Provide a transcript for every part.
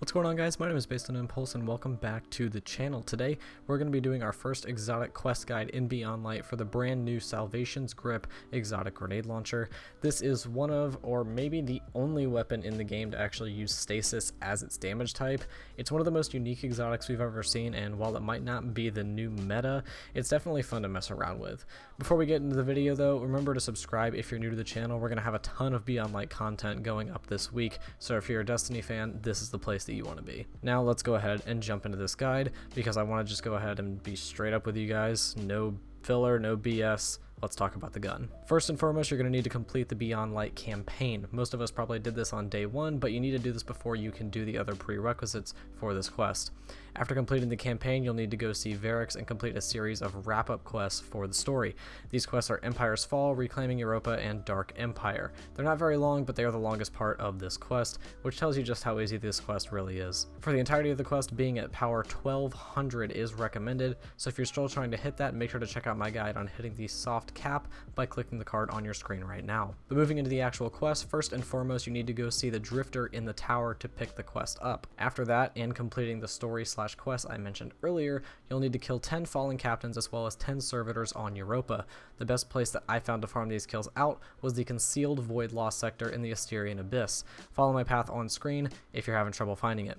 What's going on, guys? My name is BasedOnImpulse and welcome back to the channel. Today we're going to be doing our first exotic quest guide in Beyond Light for the brand new Salvation's Grip exotic grenade launcher. This is one of, or maybe the only weapon in the game to actually use Stasis as its damage type. It's one of the most unique exotics we've ever seen, and while it might not be the new meta, it's definitely fun to mess around with. Before we get into the video though, remember to subscribe if you're new to the channel. We're going to have a ton of Beyond Light content going up this week, so if you're a Destiny fan, this is the place that you want to be. Now let's go ahead and jump into this guide, because I want to just go ahead and be straight up with you guys. No filler, no BS. Let's talk about the gun. First and foremost, you're going to need to complete the Beyond Light campaign. Most of us probably did this on day one, but you need to do this before you can do the other prerequisites for this quest. After completing the campaign, you'll need to go see Varix and complete a series of wrap-up quests for the story. These quests are Empire's Fall, Reclaiming Europa, and Dark Empire. They're not very long, but they are the longest part of this quest, which tells you just how easy this quest really is. For the entirety of the quest, being at power 1200 is recommended, so if you're still trying to hit that, make sure to check out my guide on hitting the soft cap by clicking the card on your screen right now. But moving into the actual quest, first and foremost, you need to go see the Drifter in the tower to pick the quest up. After that, and completing the story/quest I mentioned earlier, you'll need to kill 10 fallen captains as well as 10 servitors on Europa. The best place that I found to farm these kills out was the concealed void lost sector in the Asterian Abyss. Follow my path on screen if you're having trouble finding it.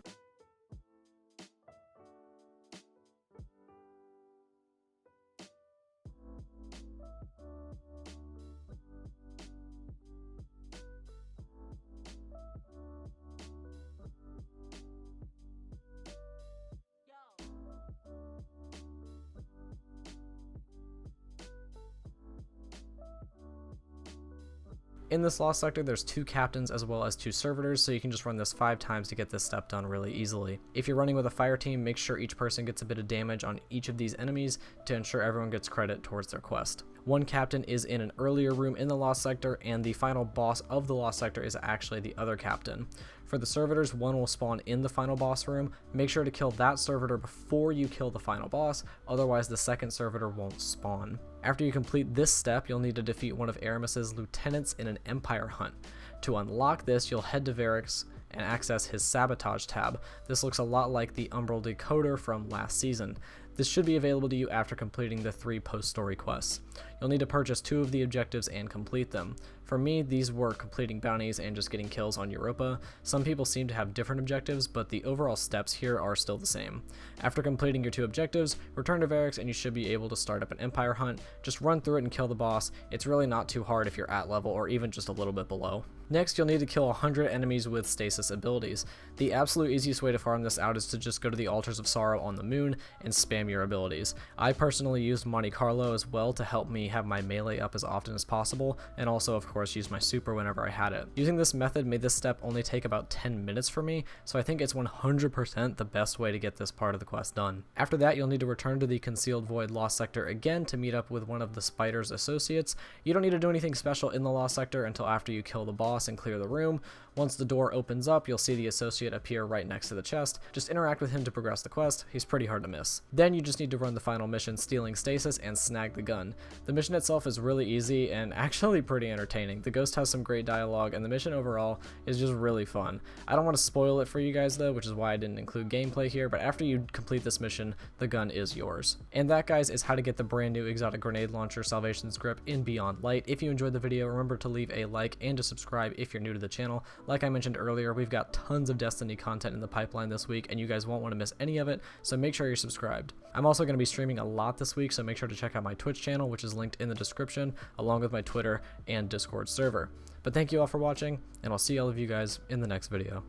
In this lost sector, there's 2 captains as well as 2 servitors, so you can just run this 5 times to get this step done really easily. If you're running with a fire team, make sure each person gets a bit of damage on each of these enemies to ensure everyone gets credit towards their quest. One captain is in an earlier room in the lost sector, and the final boss of the lost sector is actually the other captain. For the servitors, one will spawn in the final boss room. Make sure to kill that servitor before you kill the final boss, otherwise the second servitor won't spawn. After you complete this step, you'll need to defeat one of Aramis's lieutenants in an Empire hunt. To unlock this, you'll head to Varix and access his sabotage tab. This looks a lot like the Umbral Decoder from last season. This should be available to you after completing the 3 post-story quests. You'll need to purchase 2 of the objectives and complete them. For me, these were completing bounties and just getting kills on Europa. Some people seem to have different objectives, but the overall steps here are still the same. After completing your 2 objectives, return to Varix and you should be able to start up an Empire hunt. Just run through it and kill the boss. It's really not too hard if you're at level or even just a little bit below. Next, you'll need to kill 100 enemies with stasis abilities. The absolute easiest way to farm this out is to just go to the Altars of Sorrow on the moon and spam your abilities. I personally used Monte Carlo as well to help me have my melee up as often as possible, and also of course use my super whenever I had it. Using this method made this step only take about 10 minutes for me, so I think it's 100% the best way to get this part of the quest done. After that, you'll need to return to the concealed void lost sector again to meet up with one of the spider's associates. You don't need to do anything special in the lost sector until after you kill the boss and clear the room. Once the door opens up, you'll see the associate appear right next to the chest. Just interact with him to progress the quest. He's pretty hard to miss. Then you just need to run the final mission, stealing stasis, and snag the gun. The mission itself is really easy and actually pretty entertaining. The ghost has some great dialogue, and the mission overall is just really fun. I don't want to spoil it for you guys though, which is why I didn't include gameplay here, but after you complete this mission, the gun is yours. And that, guys, is how to get the brand new exotic grenade launcher Salvation's Grip in Beyond Light. If you enjoyed the video, remember to leave a like and to subscribe if you're new to the channel. Like I mentioned earlier, we've got tons of Destiny content in the pipeline this week, and you guys won't want to miss any of it, so make sure you're subscribed. I'm also going to be streaming a lot this week, so make sure to check out my Twitch channel, which is linked in the description, along with my Twitter and Discord server. But thank you all for watching, and I'll see all of you guys in the next video.